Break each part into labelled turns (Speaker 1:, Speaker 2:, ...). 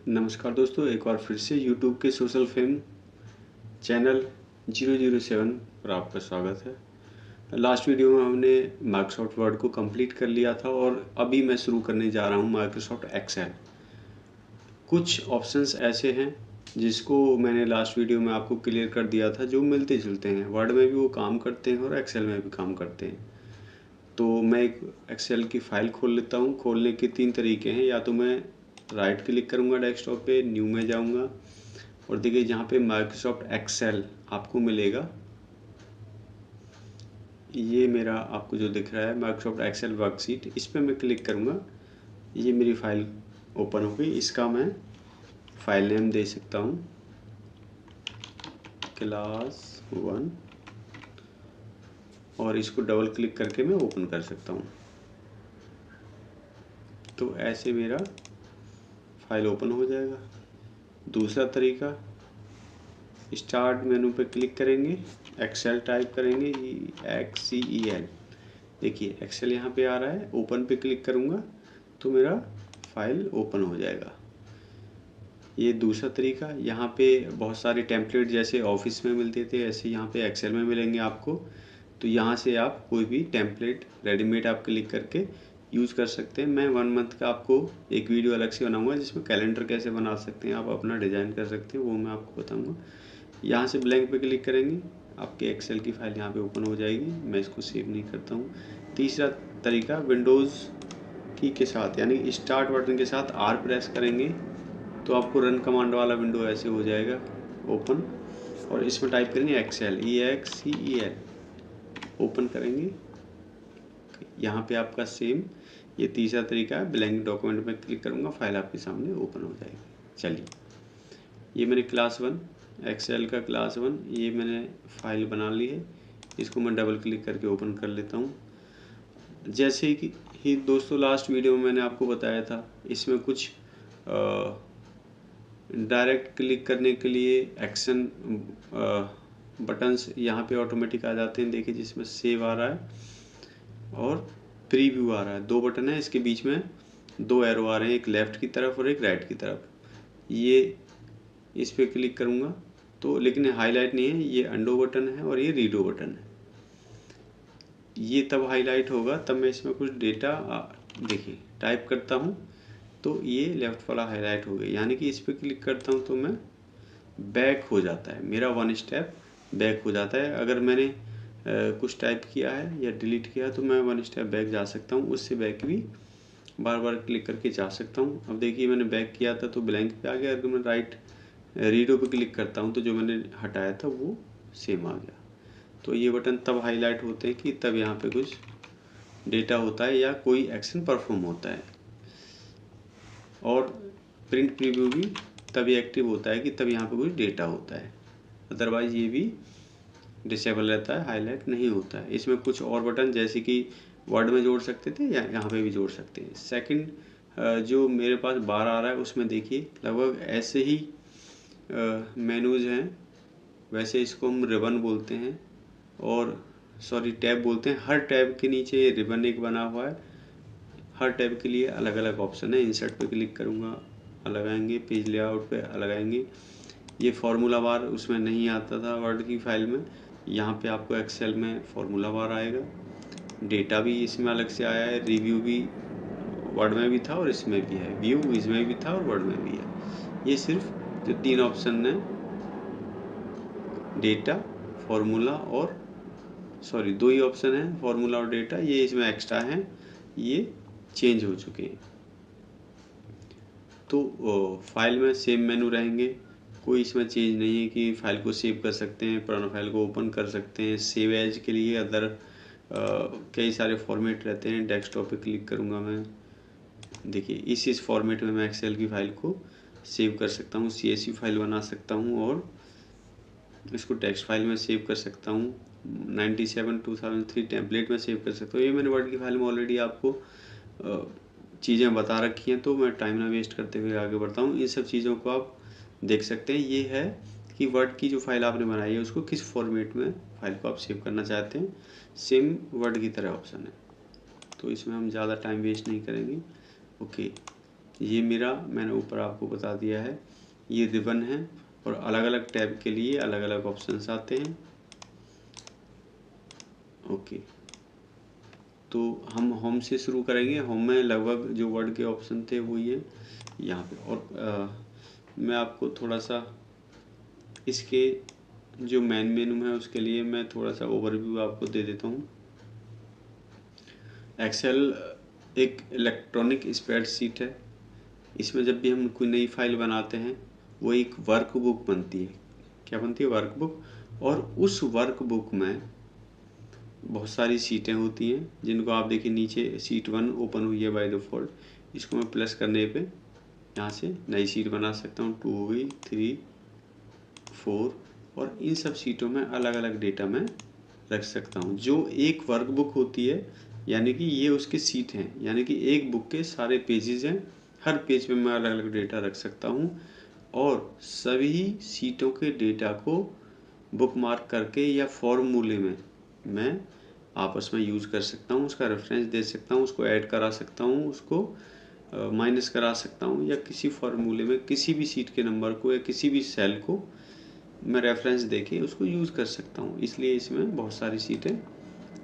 Speaker 1: नमस्कार दोस्तों, एक बार फिर से YouTube के सोशल फेम चैनल 007 पर आपका स्वागत है। लास्ट वीडियो में हमने माइक्रोसॉफ्ट वर्ड को कंप्लीट कर लिया था और अभी मैं शुरू करने जा रहा हूँ माइक्रोसॉफ्ट एक्सेल। कुछ ऑप्शंस ऐसे हैं जिसको मैंने लास्ट वीडियो में आपको क्लियर कर दिया था, जो मिलते जुलते हैं। वर्ड में भी वो काम करते हैं और एक्सेल में भी काम करते हैं। तो मैं एक एक्सेल की फ़ाइल खोल लेता हूँ। खोलने के 3 तरीके हैं। या तो मैं राइट क्लिक करूँगा डेस्कटॉप पे, न्यू में जाऊँगा और देखिए जहाँ पे माइक्रोसॉफ्ट एक्सेल आपको मिलेगा, ये मेरा आपको जो दिख रहा है माइक्रोसॉफ्ट एक्सेल वर्कशीट, इस पर मैं क्लिक करूँगा। ये मेरी फ़ाइल ओपन हो गई। इसका मैं फ़ाइल नेम दे सकता हूँ क्लास 1 और इसको डबल क्लिक करके मैं ओपन कर सकता हूँ। तो ऐसे मेरा फ़ाइल ओपन हो जाएगा। दूसरा तरीका, स्टार्ट मेनू पे क्लिक करेंगे, एक्सेल टाइप करेंगे, EXCEL। देखिए एक्सेल यहाँ पे आ रहा है। ओपन पे क्लिक करूँगा तो मेरा फाइल ओपन हो जाएगा। ये दूसरा तरीका। यहाँ पे बहुत सारे टेम्पलेट जैसे ऑफिस में मिलते थे, ऐसे यहाँ पे एक्सेल में मिलेंगे आपको। तो यहाँ से आप कोई भी टेम्पलेट रेडीमेड आप क्लिक करके यूज़ कर सकते हैं। मैं 1 मंथ का आपको एक वीडियो अलग से बनाऊंगा जिसमें कैलेंडर कैसे बना सकते हैं, आप अपना डिज़ाइन कर सकते हैं, वो मैं आपको बताऊंगा। यहाँ से ब्लैंक पे क्लिक करेंगे, आपके एक्सेल की फ़ाइल यहाँ पे ओपन हो जाएगी। मैं इसको सेव नहीं करता हूँ। तीसरा तरीका, विंडोज़ की के साथ यानी स्टार्ट बटन के साथ R प्रेस करेंगे तो आपको रन कमांड वाला विंडो ऐसे हो जाएगा ओपन। और इसमें टाइप करेंगे एक्सेल, EXCEL, ओपन करेंगे। यहाँ पे आपका सेम ये तीसरा तरीका है। ब्लैंक डॉक्यूमेंट में क्लिक करूँगा, फाइल आपके सामने ओपन हो जाएगी। चलिए, ये मैंने क्लास 1 एक्सेल का क्लास 1 ये मैंने फाइल बना ली है। इसको मैं डबल क्लिक करके ओपन कर लेता हूँ। जैसे कि ही दोस्तों लास्ट वीडियो में मैंने आपको बताया था, इसमें कुछ डायरेक्ट क्लिक करने के लिए एक्शन बटन्स यहाँ पे ऑटोमेटिक आ जाते हैं। देखिए जिसमें सेव आ रहा है और प्रीव्यू आ रहा है। 2 बटन है, इसके बीच में 2 एरो आ रहे हैं, एक लेफ़्ट की तरफ और एक राइट की तरफ। ये इस पर क्लिक करूँगा तो लेकिन हाईलाइट नहीं है, ये अंडो बटन है और ये रीडो बटन है। ये तब हाईलाइट होगा तब मैं इसमें कुछ डेटा देखिए टाइप करता हूँ तो ये लेफ़्ट वाला हाईलाइट हो गया। यानी कि इस पर क्लिक करता हूँ तो मैं बैक हो जाता है, मेरा 1 स्टेप बैक हो जाता है। अगर मैंने कुछ टाइप किया है या डिलीट किया है तो मैं 1 स्टेप बैक जा सकता हूँ। उससे बैक भी बार बार क्लिक करके जा सकता हूँ। अब देखिए मैंने बैक किया था तो ब्लैंक पे आ गया। अगर मैं राइट रीडो पे क्लिक करता हूँ तो जो मैंने हटाया था वो सेम आ गया। तो ये बटन तब हाईलाइट होते हैं कि तब यहाँ पे कुछ डेटा होता है या कोई एक्शन परफॉर्म होता है। और प्रिंट प्रीव्यू भी तभी एक्टिव होता है कि तब यहाँ पे कुछ डेटा होता है, अदरवाइज़ ये भी डिसेबल रहता है, हाईलाइट नहीं होता है। इसमें कुछ और बटन जैसे कि वर्ड में जोड़ सकते थे या यहाँ पे भी जोड़ सकते हैं। सेकंड जो मेरे पास बार आ रहा है उसमें देखिए लगभग ऐसे ही मेनूज़ हैं। वैसे इसको हम रिबन बोलते हैं और सॉरी टैब बोलते हैं। हर टैब के नीचे रिबन एक बना हुआ है। हर टैब के लिए अलग अलग ऑप्शन है। इंसर्ट पे क्लिक करूँगा, अलग आएंगे। पेज लेआउट पे अलग आएंगे। ये फार्मूला बार उसमें नहीं आता था वर्ड की फाइल में, यहाँ पे आपको एक्सेल में फार्मूला बार आएगा। डेटा भी इसमें अलग से आया है। रिव्यू भी वर्ड में भी था और इसमें भी है। व्यू इसमें भी था और वर्ड में भी है। ये सिर्फ जो 3 ऑप्शन है, डेटा, फार्मूला और सॉरी 2 ही ऑप्शन है, फार्मूला और डेटा, ये इसमें एक्स्ट्रा हैं, ये चेंज हो चुके हैं। तो फाइल में सेम मेनू रहेंगे, कोई इसमें चेंज नहीं है कि फाइल को सेव कर सकते हैं, पुराना फाइल को ओपन कर सकते हैं। सेव एज के लिए अदर कई सारे फॉर्मेट रहते हैं। डेस्कटॉप पे क्लिक करूँगा मैं, देखिए इस फॉर्मेट में मैं एक्सेल की फ़ाइल को सेव कर सकता हूँ। CSV फाइल बना सकता हूँ और इसको टेक्स्ट फाइल में सेव कर सकता हूँ। 97/2003 टेम्पलेट में सेव कर सकता हूँ। ये मैंने वर्ड की फाइल में ऑलरेडी आपको चीज़ें बता रखी हैं, तो मैं टाइम ना वेस्ट करते हुए आगे बढ़ता हूँ। इन सब चीज़ों को आप देख सकते हैं। ये है कि वर्ड की जो फाइल आपने बनाई है उसको किस फॉर्मेट में फाइल को आप सेव करना चाहते हैं। सेम वर्ड की तरह ऑप्शन है, तो इसमें हम ज़्यादा टाइम वेस्ट नहीं करेंगे। ओके, ये मेरा मैंने ऊपर आपको बता दिया है, ये रिबन है और अलग अलग टैब के लिए अलग अलग ऑप्शंस आते हैं। ओके, तो हम होम से शुरू करेंगे। होम में लगभग जो वर्ड के ऑप्शन थे वो ये यहाँ पे। और मैं आपको थोड़ा सा इसके जो मेन मेनू है उसके लिए मैं थोड़ा सा ओवरव्यू आपको दे देता हूँ। एक्सेल एक इलेक्ट्रॉनिक स्प्रेडशीट है। इसमें जब भी हम कोई नई फाइल बनाते हैं वो एक वर्कबुक बनती है। क्या बनती है? वर्कबुक। और उस वर्कबुक में बहुत सारी सीटें होती हैं, जिनको आप देखिए नीचे शीट 1 ओपन हुई है बाय डिफ़ॉल्ट। इसको मैं प्लस करने पे यहाँ से नई शीट बना सकता हूँ। 2 हो गई, 3, 4 और इन सब सीटों में अलग अलग डेटा मैं रख सकता हूँ। जो एक वर्कबुक होती है, यानी कि ये उसकी सीट हैं, यानी कि एक बुक के सारे पेजेस हैं। हर पेज पे मैं अलग अलग डेटा रख सकता हूँ और सभी सीटों के डेटा को बुकमार्क करके या फॉर्मूले में मैं आपस में यूज़ कर सकता हूँ। उसका रेफरेंस दे सकता हूँ, उसको ऐड करा सकता हूँ, उसको माइनस करा सकता हूँ, या किसी फॉर्मूले में किसी भी सीट के नंबर को या किसी भी सेल को मैं रेफरेंस देके उसको यूज़ कर सकता हूँ। इसलिए इसमें बहुत सारी सीटें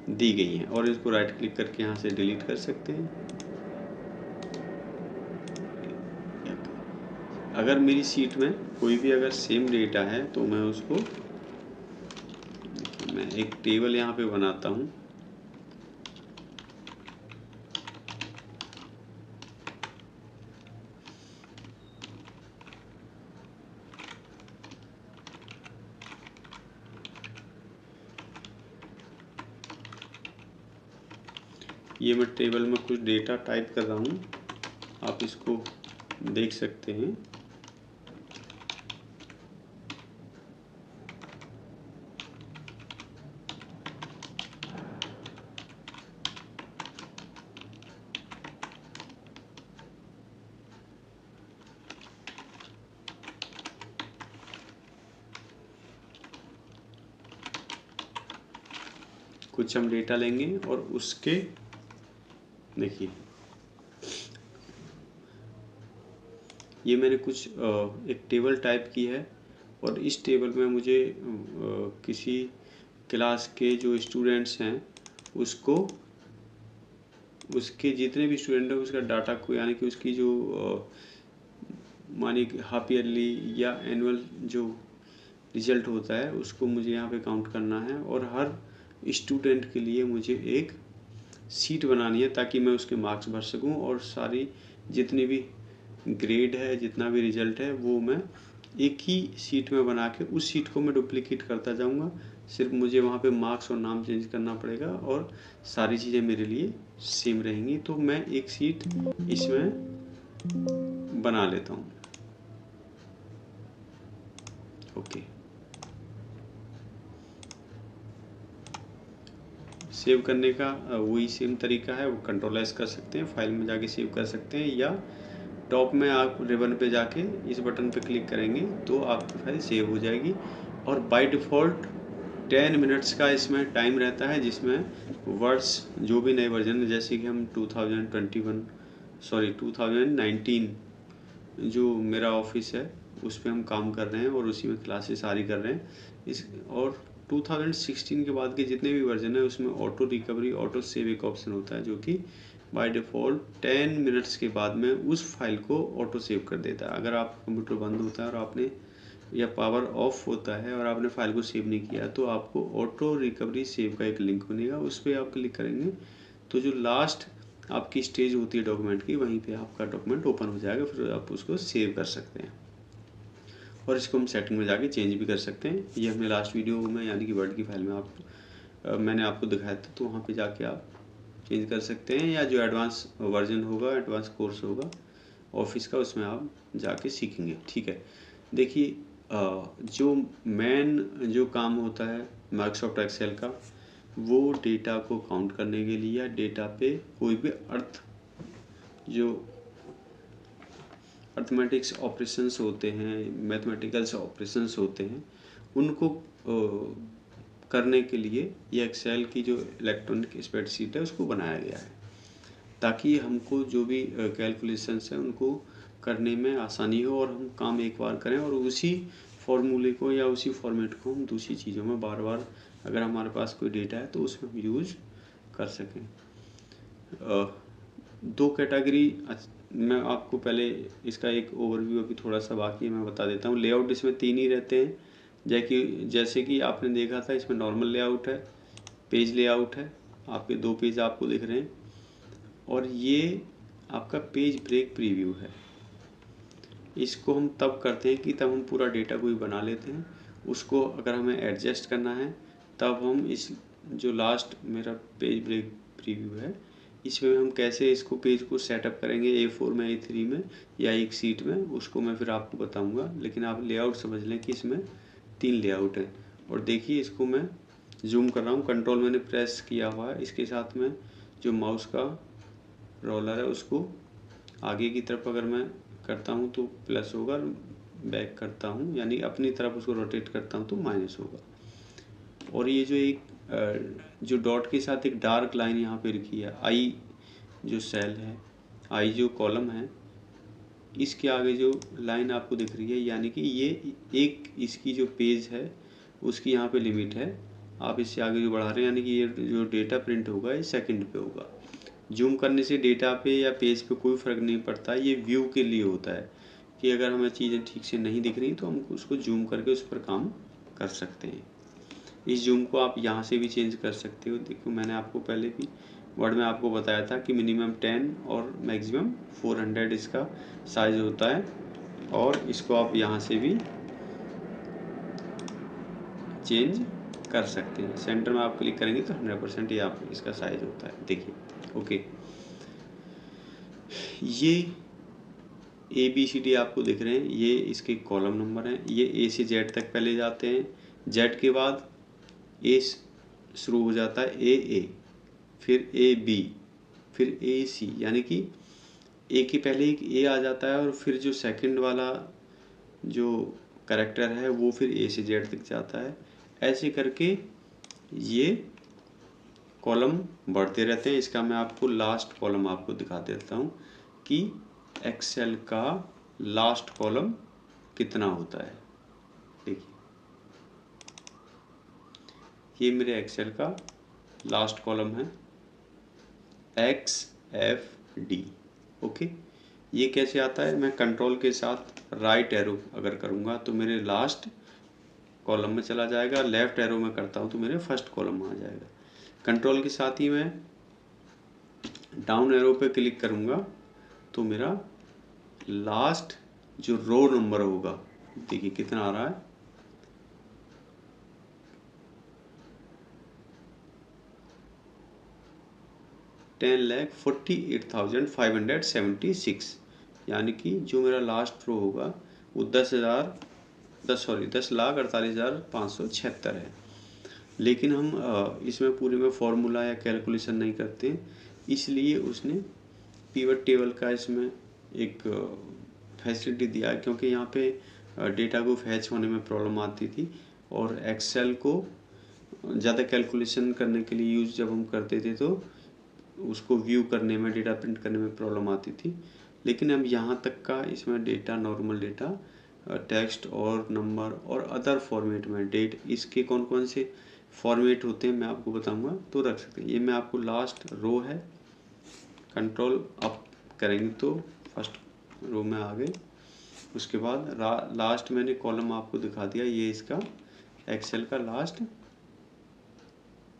Speaker 1: दी गई हैं और इसको राइट क्लिक करके यहाँ से डिलीट कर सकते हैं। अगर मेरी सीट में कोई भी अगर सेम डेटा है तो मैं उसको, मैं एक टेबल यहाँ पे बनाता हूँ। ये मैं टेबल में कुछ डेटा टाइप कर रहा हूँ, आप इसको देख सकते हैं। कुछ हम डेटा लेंगे और उसके देखिए ये मैंने कुछ एक टेबल टाइप की है और इस टेबल में मुझे किसी क्लास के जो स्टूडेंट्स हैं उसको, उसके जितने भी स्टूडेंट हैं उसका डाटा को, यानी कि उसकी जो मानिए हाफ ईयरली या एनुअल जो रिजल्ट होता है उसको मुझे यहाँ पे काउंट करना है। और हर स्टूडेंट के लिए मुझे एक सीट बनानी है ताकि मैं उसके मार्क्स भर सकूं और सारी जितनी भी ग्रेड है, जितना भी रिजल्ट है, वो मैं एक ही सीट में बना के उस सीट को मैं डुप्लीकेट करता जाऊंगा। सिर्फ मुझे वहाँ पे मार्क्स और नाम चेंज करना पड़ेगा और सारी चीज़ें मेरे लिए सेम रहेंगी। तो मैं एक सीट इसमें बना लेता हूँ। ओके, सेव करने का वही सेम तरीका है, वो कंट्रोल एस कर सकते हैं, फाइल में जाके सेव कर सकते हैं, या टॉप में आप रिबन पे जाके इस बटन पे क्लिक करेंगे तो आपकी फाइल सेव हो जाएगी। और बाय डिफ़ॉल्ट 10 मिनट्स का इसमें टाइम रहता है, जिसमें वर्ड्स जो भी नए वर्जन है, जैसे कि हम 2019 जो मेरा ऑफिस है उस पर हम काम कर रहे हैं और उसी में क्लासेस सारी कर रहे हैं। इस और 2016 के बाद के जितने भी वर्जन है उसमें ऑटो रिकवरी, ऑटो सेव एक ऑप्शन होता है, जो कि बाय डिफ़ॉल्ट 10 मिनट्स के बाद में उस फाइल को ऑटो सेव कर देता है। अगर आप कंप्यूटर बंद होता है और आपने, या पावर ऑफ होता है और आपने फाइल को सेव नहीं किया, तो आपको ऑटो रिकवरी सेव का एक लिंक बनेगा, उस पर आप क्लिक करेंगे तो जो लास्ट आपकी स्टेज होती है डॉक्यूमेंट की, वहीं पे आपका डॉक्यूमेंट ओपन हो जाएगा, फिर आप उसको सेव कर सकते हैं। और इसको हम सेटिंग में जाके चेंज भी कर सकते हैं। ये हमने लास्ट वीडियो में, यानी कि वर्ड की फाइल में मैंने आपको दिखाया था, तो वहाँ पे जाके आप चेंज कर सकते हैं, या जो एडवांस वर्जन होगा, एडवांस कोर्स होगा ऑफिस का, उसमें आप जाके सीखेंगे। ठीक है, देखिए जो मेन जो काम होता है माइक्रोसॉफ्ट एक्सेल का, वो डेटा को काउंट करने के लिए या डेटा पे कोई भी जो अर्थमेटिक्स ऑपरेशंस होते हैं, मैथमेटिकल्स ऑपरेशंस होते हैं, उनको करने के लिए ये एक्सेल की जो इलेक्ट्रॉनिक स्प्रेडशीट है उसको बनाया गया है। ताकि हमको जो भी कैलकुलेशंस हैं उनको करने में आसानी हो और हम काम एक बार करें और उसी फॉर्मूले को या उसी फॉर्मेट को हम दूसरी चीज़ों में बार बार अगर हमारे पास कोई डेटा है तो उसमें हम यूज कर सकें। दो कैटेगरी मैं आपको पहले इसका एक ओवरव्यू अभी थोड़ा सा बाकी मैं बता देता हूँ। लेआउट इसमें 3 ही रहते हैं, जैसे कि आपने देखा था इसमें नॉर्मल लेआउट है, पेज लेआउट है, आपके 2 पेज आपको दिख रहे हैं, और ये आपका पेज ब्रेक प्रीव्यू है। इसको हम तब करते हैं कि तब हम पूरा डेटा कोई बना लेते हैं, उसको अगर हमें एडजस्ट करना है तब हम इस जो लास्ट मेरा पेज ब्रेक प्रीव्यू है इसमें हम कैसे इसको पेज को सेटअप करेंगे A4 में, A3 में या एक सीट में, उसको मैं फिर आपको बताऊंगा। लेकिन आप लेआउट समझ लें कि इसमें 3 लेआउट है। और देखिए इसको मैं जूम कर रहा हूँ, कंट्रोल मैंने प्रेस किया हुआ है, इसके साथ में जो माउस का रोलर है उसको आगे की तरफ अगर मैं करता हूँ तो प्लस होगा, बैक करता हूँ यानी अपनी तरफ उसको रोटेट करता हूँ तो माइनस होगा। और ये जो एक जो डॉट के साथ एक डार्क लाइन यहाँ पे लिखी है, आई जो सेल है, आई जो कॉलम है, इसके आगे जो लाइन आपको दिख रही है यानी कि ये एक इसकी जो पेज है उसकी यहाँ पे लिमिट है। आप इससे आगे जो बढ़ा रहे हैं यानी कि ये जो डेटा प्रिंट होगा ये सेकंड पे होगा। जूम करने से डेटा पे या पेज पे कोई फ़र्क नहीं पड़ता, ये व्यू के लिए होता है कि अगर हमें चीज़ें ठीक से नहीं दिख रही तो हम उसको जूम करके उस पर काम कर सकते हैं। इस जूम को आप यहाँ से भी चेंज कर सकते हो। देखो मैंने आपको पहले भी वर्ड में आपको बताया था कि मिनिमम 10 और मैक्सिमम 400 इसका साइज़ होता है, और इसको आप यहाँ से भी चेंज कर सकते हैं। सेंटर में आप क्लिक करेंगे तो 100% ये आप इसका साइज होता है। देखिए ओके, ये ABCD आपको दिख रहे हैं, ये इसके कॉलम नंबर हैं। ये A से Z तक पहले जाते हैं, Z के बाद A शुरू हो जाता है, AA, फिर AB, फिर AC, यानी कि A के पहले एक A आ जाता है और फिर जो सेकंड वाला जो कैरेक्टर है वो फिर A से Z तक जाता है। ऐसे करके ये कॉलम बढ़ते रहते हैं। इसका मैं आपको लास्ट कॉलम आपको दिखा देता हूँ कि एक्सेल का लास्ट कॉलम कितना होता है। देखिए ये मेरे एक्सेल का लास्ट कॉलम है XFD। ओके, ये कैसे आता है, मैं कंट्रोल के साथ राइट एरो अगर करूँगा तो मेरे लास्ट कॉलम में चला जाएगा, लेफ्ट एरो में करता हूँ तो मेरे फर्स्ट कॉलम में आ जाएगा। कंट्रोल के साथ ही मैं डाउन एरो पे क्लिक करूँगा तो मेरा लास्ट जो रो नंबर होगा, देखिए कितना आ रहा है, 10,48,576, यानी कि जो मेरा लास्ट रो होगा वो 10,48,576 है। लेकिन हम इसमें पूरे में फॉर्मूला या कैलकुलेशन नहीं करते, इसलिए उसने पिवट टेबल का इसमें एक फैसिलिटी दिया है, क्योंकि यहाँ पे डेटा को फैच होने में प्रॉब्लम आती थी और एक्सेल को ज़्यादा कैलकुलेशन करने के लिए यूज़ जब हम करते थे तो उसको व्यू करने में, डेटा प्रिंट करने में प्रॉब्लम आती थी। लेकिन अब यहाँ तक का इसमें डेटा, नॉर्मल डेटा, टेक्स्ट और नंबर और अदर फॉर्मेट में डेट, इसके कौन कौन से फॉर्मेट होते हैं मैं आपको बताऊंगा तो रख सकते हैं। ये मैं आपको लास्ट रो है, कंट्रोल अप करेंगे तो फर्स्ट रो में आ गए। उसके बाद लास्ट मैंने कॉलम आपको दिखा दिया, ये इसका एक्सेल का लास्ट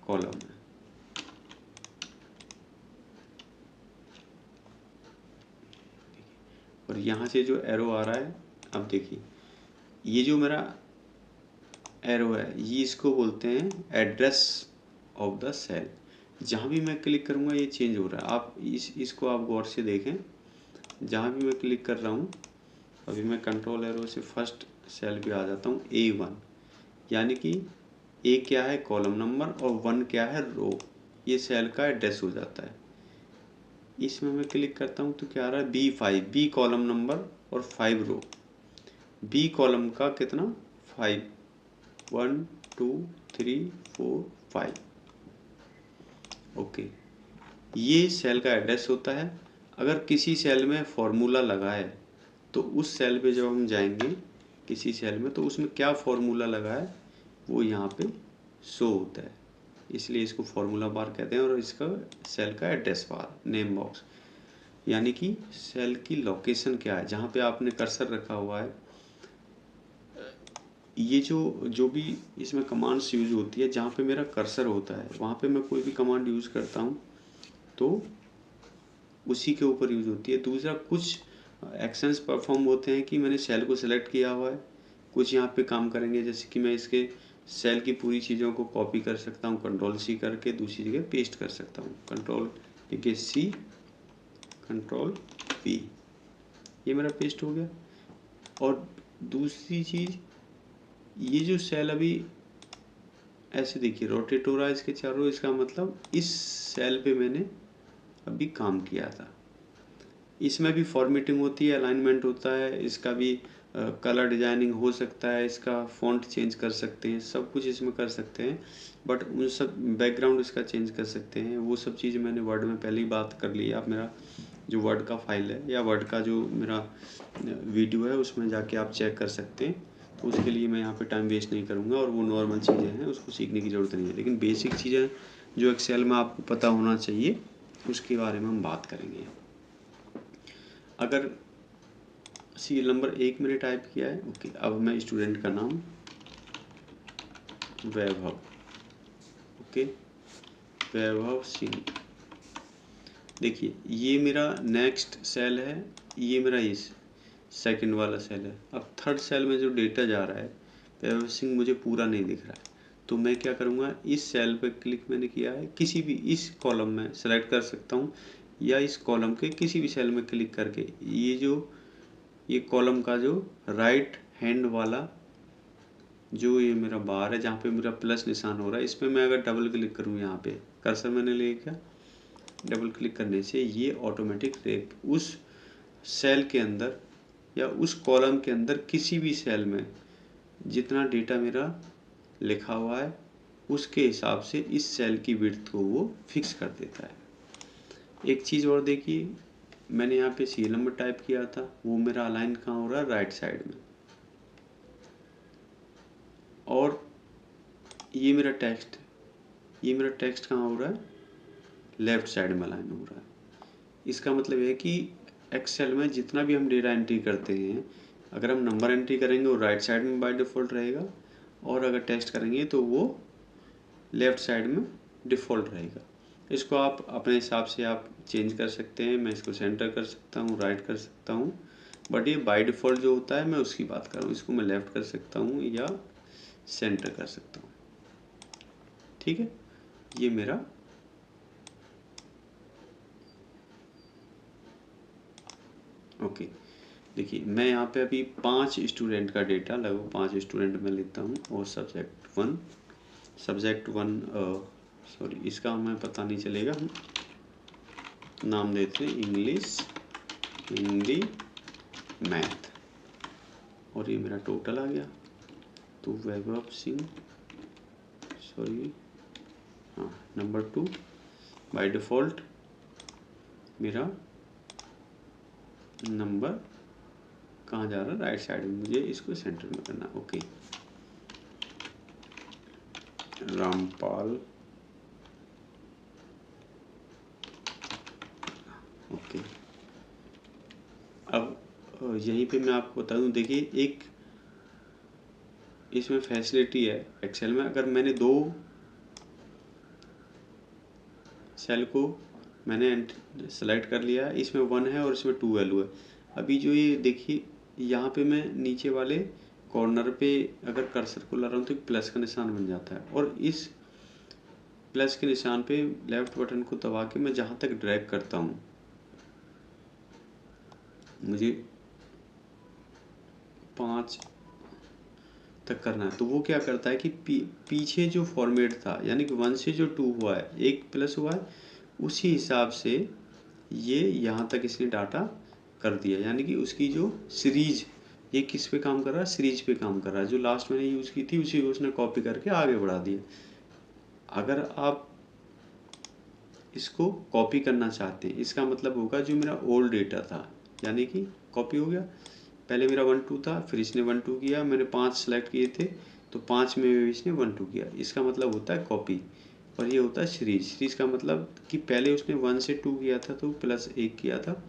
Speaker 1: कॉलम है। और यहाँ से जो एरो आ रहा है, अब देखिए ये जो मेरा एरो है ये इसको बोलते हैं एड्रेस ऑफ द सेल। जहाँ भी मैं क्लिक करूँगा ये चेंज हो रहा है। आप इसको आप गौर से देखें, जहाँ भी मैं क्लिक कर रहा हूँ, अभी मैं कंट्रोल एरो से फर्स्ट सेल पे आ जाता हूँ, A1, यानी कि A क्या है कॉलम नंबर और 1 क्या है रो, ये सेल का एड्रेस हो जाता है। इसमें मैं क्लिक करता हूँ तो क्या आ रहा है B5, B कॉलम नंबर और 5 रो। B कॉलम का कितना 5, 1 2 3 4 5। ओके, ये सेल का एड्रेस होता है। अगर किसी सेल में फॉर्मूला लगा है तो उस सेल पे जब हम जाएंगे किसी सेल में, तो उसमें क्या फॉर्मूला लगा है वो यहाँ पे शो होता है, इसलिए इसको फॉर्मूला बार कहते हैं। और इसका सेल का एड्रेस बार, नेम बॉक्स, यानी कि सेल की लोकेशन क्या है, जहाँ पे आपने कर्सर रखा हुआ है। ये जो भी इसमें कमांड्स यूज होती है, जहाँ पे मेरा कर्सर होता है वहाँ पे मैं कोई भी कमांड यूज़ करता हूँ तो उसी के ऊपर यूज होती है। दूसरा, कुछ एक्शंस परफॉर्म होते हैं कि मैंने सेल को सिलेक्ट किया हुआ है, कुछ यहाँ पे काम करेंगे, जैसे कि मैं इसके सेल की पूरी चीज़ों को कॉपी कर सकता हूँ, कंट्रोल-C करके दूसरी जगह पेस्ट कर सकता हूँ, कंट्रोल-C, कंट्रोल-V, ये मेरा पेस्ट हो गया। और दूसरी चीज़, ये जो सेल अभी ऐसे देखिए रोटेट हो रहा है इसके चारों, इसका मतलब इस सेल पे मैंने अभी काम किया था। इसमें भी फॉर्मेटिंग होती है, अलाइनमेंट होता है, इसका भी कलर डिजाइनिंग हो सकता है, इसका फॉन्ट चेंज कर सकते हैं, सब कुछ इसमें कर सकते हैं। बट उन सब बैकग्राउंड इसका चेंज कर सकते हैं, वो सब चीज़ मैंने वर्ड में पहले ही बात कर ली है। आप मेरा जो वर्ड का फाइल है या वर्ड का जो मेरा वीडियो है उसमें जाके आप चेक कर सकते हैं। तो उसके लिए मैं यहाँ पे टाइम वेस्ट नहीं करूँगा, और वो नॉर्मल चीज़ें हैं, उसको सीखने की ज़रूरत नहीं है। लेकिन बेसिक चीज़ें जो एक्सेल में आपको पता होना चाहिए उसके बारे में हम बात करेंगे। अगर सीरियल नंबर 1 मैंने टाइप किया है, ओके। अब मैं स्टूडेंट का नाम वैभव, ओके, वैभव सिंह। देखिए ये मेरा नेक्स्ट सेल है, ये मेरा इस सेकंड वाला सेल है। अब थर्ड सेल में जो डेटा जा रहा है वैभव सिंह मुझे पूरा नहीं दिख रहा है, तो मैं क्या करूँगा, इस सेल पर क्लिक मैंने किया है, किसी भी इस कॉलम में सेलेक्ट कर सकता हूँ, या इस कॉलम के किसी भी सेल में क्लिक करके ये कॉलम का जो राइट हैंड वाला जो ये मेरा बार है, जहाँ पे मेरा प्लस निशान हो रहा है, इस पर मैं अगर डबल क्लिक करूँ, यहाँ पे कर्सर मैंने ले क्या, डबल क्लिक करने से ये ऑटोमेटिक उस सेल के अंदर या उस कॉलम के अंदर किसी भी सेल में जितना डेटा मेरा लिखा हुआ है उसके हिसाब से इस सेल की विड्थ को वो फिक्स कर देता है। एक चीज़ और देखिए, मैंने यहाँ पे सीरियल नंबर टाइप किया था, वो मेरा अलाइन कहाँ हो रहा है, राइट साइड में। और ये मेरा टेक्स्ट कहाँ हो रहा है, लेफ्ट साइड में अलाइन हो रहा है। इसका मतलब है कि एक्सेल में जितना भी हम डेटा एंट्री करते हैं, अगर हम नंबर एंट्री करेंगे वो राइट साइड में बाय डिफ़ॉल्ट रहेगा, और अगर टेक्स्ट करेंगे तो वो लेफ़्ट साइड में डिफ़ॉल्ट रहेगा। इसको आप अपने हिसाब से आप चेंज कर सकते हैं, मैं इसको सेंटर कर सकता हूँ, राइट कर सकता हूँ, बट ये बाय डिफ़ॉल्ट जो होता है मैं उसकी बात कर रहा हूँ। इसको मैं लेफ़्ट कर सकता हूँ या सेंटर कर सकता हूँ, ठीक है। ये मेरा ओके। देखिए मैं यहाँ पे अभी 5 स्टूडेंट का डेटा, लगभग 5 स्टूडेंट मैं लेता हूँ, और सब्जेक्ट वन सॉरी इसका हमें पता नहीं चलेगा, हम नाम देते हैं इंग्लिश, हिंदी, मैथ, और ये मेरा टोटल आ गया। तो वैभव सिंह, सॉरी हाँ, नंबर 2 बाय डिफ़ॉल्ट मेरा नंबर कहाँ जा रहा है, राइट साइड में, मुझे इसको सेंटर में करना, ओके। रामपाल, ओके। अब यहीं पे मैं आपको बता दूं, देखिए एक इसमें फैसिलिटी है एक्सेल में, अगर मैंने 2 सेल को मैंने सेलेक्ट कर लिया, इसमें 1 है और इसमें 2 वैल्यू है। अभी जो ये देखिए यहाँ पे मैं नीचे वाले कॉर्नर पे अगर कर्सर को ला रहा हूँ तो प्लस का निशान बन जाता है, और इस प्लस के निशान पे लेफ्ट बटन को दबा के मैं जहाँ तक ड्रैग करता हूँ, मुझे 5 तक करना है, तो वो क्या करता है कि पीछे जो फॉर्मेट था, यानी कि 1 से जो 2 हुआ है, 1 प्लस हुआ है, उसी हिसाब से ये यहाँ तक इसने डाटा कर दिया, यानी कि उसकी जो सीरीज, ये किस पे काम कर रहा है, सीरीज पे काम कर रहा है। जो लास्ट मैंने यूज़ की थी उसी को उसने कॉपी करके आगे बढ़ा दिया। अगर आप इसको कॉपी करना चाहते हैं। इसका मतलब होगा जो मेरा ओल्ड डेटा था, यानी कि कॉपी हो गया। पहले मेरा 1 2 था, फिर इसने 1 2 किया, मैंने 5 सेलेक्ट किए थे तो 5 में भी इसने 1 2 किया। इसका मतलब होता है कॉपी। और ये होता है सीरीज। सीरीज का मतलब कि पहले उसने 1 से 2 किया था तो प्लस 1 किया था,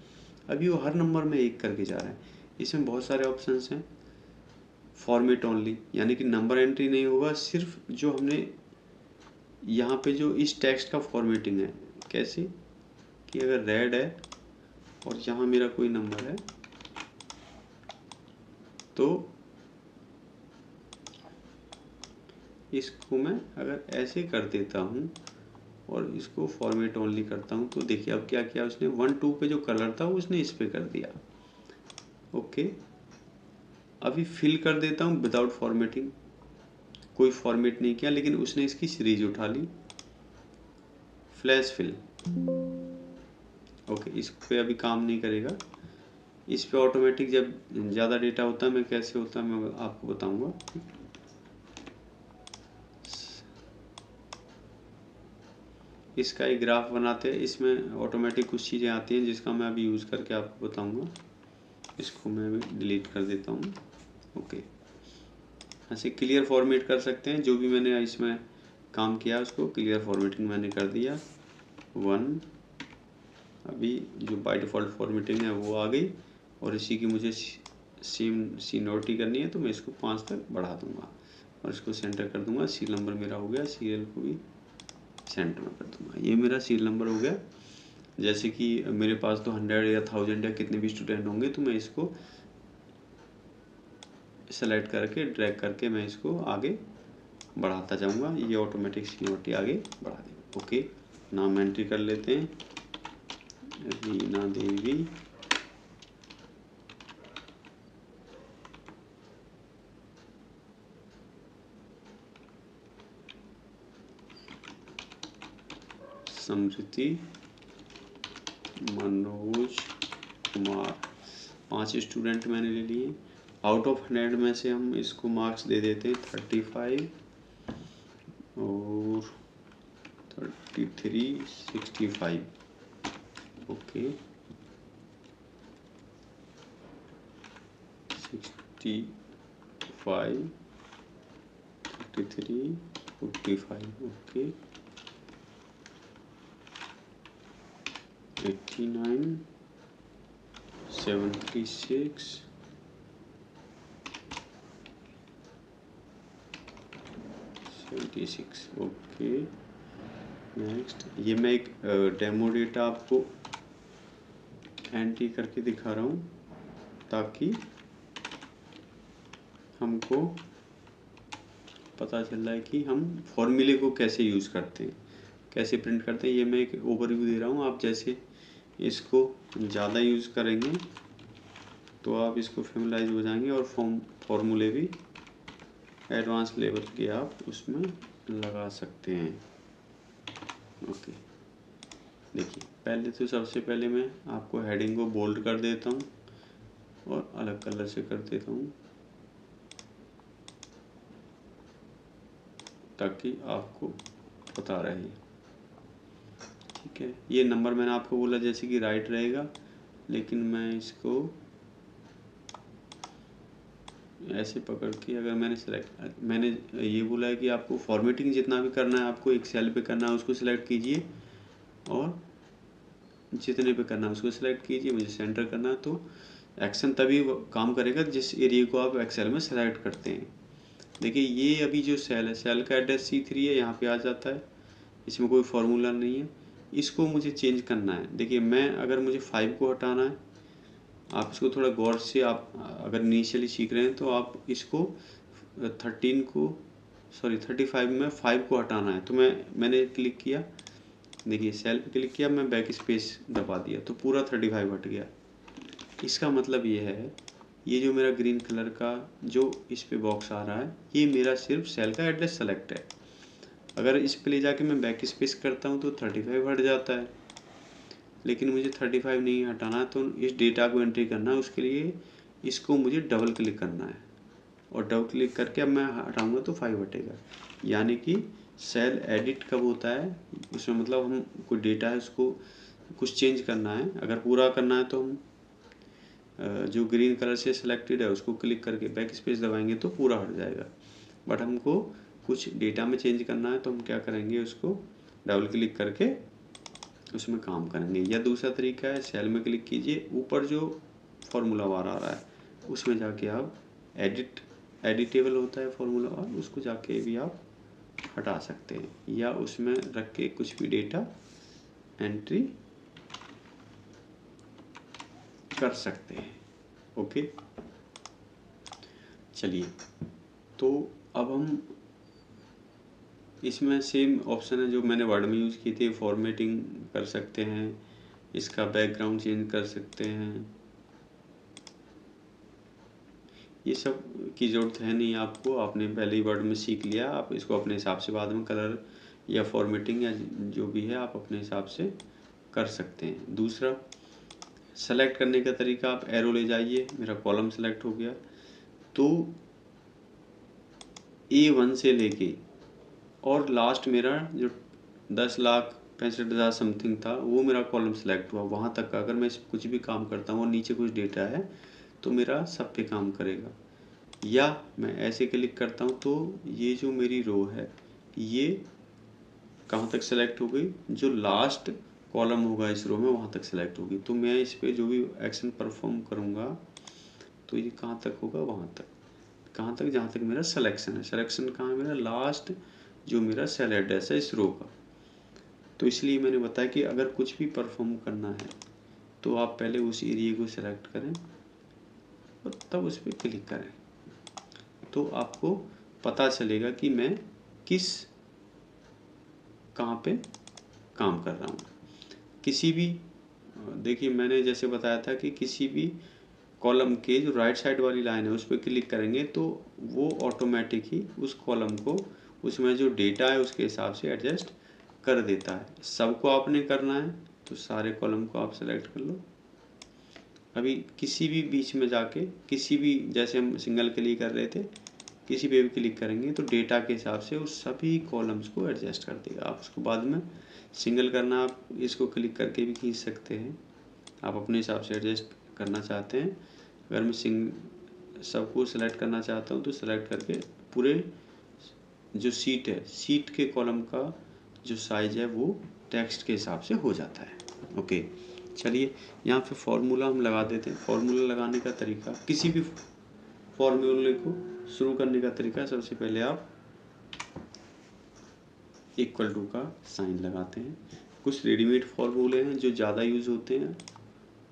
Speaker 1: अभी वो हर नंबर में 1 करके जा रहा है। इसमें बहुत सारे ऑप्शंस हैं। फॉर्मेट ओनली, यानी कि नंबर एंट्री नहीं होगा, सिर्फ जो हमने यहाँ पे जो इस टेक्स्ट का फॉर्मेटिंग है। कैसे कि अगर रेड है और यहाँ मेरा कोई नंबर है तो इसको मैं अगर ऐसे कर देता हूँ और इसको फॉर्मेट ओनली करता हूँ तो देखिए अब क्या किया उसने, 1 2 पे जो कलर था वो उसने इस पे कर दिया। ओके, अभी फिल कर देता हूँ विदाउट फॉर्मेटिंग, कोई फॉर्मेट नहीं किया, लेकिन उसने इसकी सीरीज उठा ली, फ्लैश फिल। ओके, इस पे अभी काम नहीं करेगा। इस पे ऑटोमेटिक जब ज़्यादा डेटा होता है, मैं कैसे होता है मैं आपको बताऊंगा। इसका एक ग्राफ बनाते हैं, इसमें ऑटोमेटिक कुछ चीज़ें आती हैं जिसका मैं अभी यूज़ करके आपको बताऊंगा। इसको मैं अभी डिलीट कर देता हूँ। ओके, ऐसे क्लियर फॉर्मेट कर सकते हैं। जो भी मैंने इसमें काम किया उसको क्लियर फॉर्मेटिंग मैंने कर दिया। 1, अभी जो बाय डिफ़ॉल्ट फॉर्मेटिंग है वो आ गई, और इसी की मुझे सीनियरिटी करनी है तो मैं इसको 5 तक बढ़ा दूंगा और इसको सेंटर कर दूंगा। सीरियल नंबर मेरा हो गया, सीरियल को भी सेंटर में कर दूंगा। ये मेरा सीरियल नंबर हो गया। जैसे कि मेरे पास तो 100 या 1000 या कितने भी स्टूडेंट होंगे तो मैं इसको सेलेक्ट करके ड्रैग करके मैं इसको आगे बढ़ाता जाऊंगा। ये ऑटोमेटिक सीनियरिटी आगे बढ़ा देगा। ओके, नाम एंट्री कर लेते हैं, रीना देवी। समृति, मनोज कुमार, 5 स्टूडेंट मैंने ले लिए। आउट ऑफ 100 में से हम इसको मार्क्स दे देते हैं 35 और 33 65। ओके, 65 33 45। ओके, 89 76 76। Okay, next. ये मैं एक डेमो डेटा आपको एंट्री करके दिखा रहा हूँ ताकि हमको पता चल रहा है कि हम फॉर्मूले को कैसे यूज़ करते हैं, कैसे प्रिंट करते हैं। ये मैं एक ओवरव्यू दे रहा हूँ। आप जैसे इसको ज़्यादा यूज़ करेंगे तो आप इसको फेमिलाइज हो जाएंगे और फॉर्मूले भी एडवांस लेवल के आप उसमें लगा सकते हैं। ओके, देखिए पहले तो सबसे पहले मैं आपको हेडिंग को बोल्ड कर देता हूँ और अलग कलर से कर देता हूँ ताकि आपको पता रहे। ठीक है, ये नंबर मैंने आपको बोला जैसे कि राइट रहेगा, लेकिन मैं इसको ऐसे पकड़ के अगर मैंने ये बोला है कि आपको फॉर्मेटिंग जितना भी करना है आपको एक सेल पे करना है उसको सिलेक्ट कीजिए और जितने पे करना है उसको सिलेक्ट कीजिए। मुझे सेंटर करना है तो एक्शन तभी काम करेगा जिस एरिया को आप एक्सेल में सेलेक्ट करते हैं। देखिए ये अभी जो सेल है, सेल का एड्रेस C3 है, यहाँ पे आ जाता है, इसमें कोई फार्मूला नहीं है। इसको मुझे चेंज करना है। देखिए मैं अगर मुझे 5 को हटाना है, आप इसको थोड़ा गौर से, आप अगर इनिशियली सीख रहे हैं तो आप इसको 35 में 5 को हटाना है। तो मैंने क्लिक किया, देखिए सेल पे क्लिक किया, मैं बैक स्पेस दबा दिया तो पूरा 35 हट गया। इसका मतलब ये है, ये जो मेरा ग्रीन कलर का जो इस पे बॉक्स आ रहा है ये मेरा सिर्फ सेल का एड्रेस सेलेक्ट है। अगर इस पे ले जाके मैं बैक स्पेस करता हूँ तो 35 हट जाता है, लेकिन मुझे 35 नहीं हटाना तो इस डेटा को एंट्री करना है। उसके लिए इसको मुझे डबल क्लिक करना है। और डबल क्लिक करके अब मैं हटाऊंगा तो 5 हटेगा। यानी कि सेल एडिट कब होता है, उसमें मतलब हम कोई डेटा है उसको कुछ चेंज करना है, अगर पूरा करना है तो हम जो ग्रीन कलर से सिलेक्टेड है उसको क्लिक करके बैक स्पेस दबाएंगे तो पूरा हट जाएगा। बट हमको कुछ डेटा में चेंज करना है तो हम क्या करेंगे, उसको डबल क्लिक करके उसमें काम करेंगे। या दूसरा तरीका है, सेल में क्लिक कीजिए, ऊपर जो फॉर्मूला बार आ रहा है उसमें जाके आप एडिटेबल होता है फॉर्मूला बार, उसको जाके भी आप हटा सकते हैं, या उसमें रख के कुछ भी डेटा एंट्री कर सकते हैं। ओके, चलिए, तो अब हम इसमें सेम ऑप्शन है जो मैंने वर्ड में यूज़ की थी, फॉर्मेटिंग कर सकते हैं, इसका बैकग्राउंड चेंज कर सकते हैं। ये सब की ज़रूरत है नहीं आपको, आपने पहले ही वर्ड में सीख लिया। आप इसको अपने हिसाब से बाद में कलर या फॉर्मेटिंग या जो भी है आप अपने हिसाब से कर सकते हैं। दूसरा, सेलेक्ट करने का तरीका, आप एरो ले जाइए, मेरा कॉलम सेलेक्ट हो गया, तो A1 से लेके और लास्ट मेरा जो 10,65,000 समथिंग था वो मेरा कॉलम सेलेक्ट हुआ, वहाँ तक का अगर मैं कुछ भी काम करता हूँ और नीचे कुछ डेटा है तो मेरा सब पे काम करेगा। या मैं ऐसे क्लिक करता हूँ तो ये जो मेरी रो है ये कहाँ तक सेलेक्ट हो गई, जो लास्ट कॉलम होगा इस रो में वहाँ तक सेलेक्ट होगी। तो मैं इस पर जो भी एक्शन परफॉर्म करूँगा तो ये कहाँ तक होगा, वहाँ तक, कहाँ तक, जहाँ तक मेरा सिलेक्शन है। सिलेक्शन कहाँ है मेरा, लास्ट जो मेरा सेल एड्रेस है इस रो का। तो इसलिए मैंने बताया कि अगर कुछ भी परफॉर्म करना है तो आप पहले उस एरिया को सेलेक्ट करें और तब उस पर क्लिक करें, तो आपको पता चलेगा कि मैं किस कहाँ पे काम कर रहा हूँ। किसी भी, देखिए मैंने जैसे बताया था कि किसी भी कॉलम के जो राइट साइड वाली लाइन है उस पर क्लिक करेंगे तो वो ऑटोमेटिक ही उस कॉलम को उसमें जो डेटा है उसके हिसाब से एडजस्ट कर देता है। सबको आपने करना है तो सारे कॉलम को आप सेलेक्ट कर लो। अभी किसी भी बीच में जाके किसी भी, जैसे हम सिंगल के लिए कर रहे थे, किसी पे भी क्लिक करेंगे तो डेटा के हिसाब से उस सभी कॉलम्स को एडजस्ट कर देगा। आप उसको बाद में सिंगल करना, आप इसको क्लिक करके भी खींच सकते हैं, आप अपने हिसाब से एडजस्ट करना चाहते हैं। अगर मैं सबको सेलेक्ट करना चाहता हूँ तो सेलेक्ट करके पूरे जो सीट है, सीट के कॉलम का जो साइज है वो टेक्स्ट के हिसाब से हो जाता है। ओके, चलिए यहाँ पे फॉर्मूला हम लगा देते हैं। फॉर्मूला लगाने का तरीका, किसी भी फॉर्मूले को शुरू करने का तरीका, सबसे पहले आप इक्वल टू का साइन लगाते हैं। कुछ रेडीमेड फॉर्मूले हैं जो ज़्यादा यूज़ होते हैं,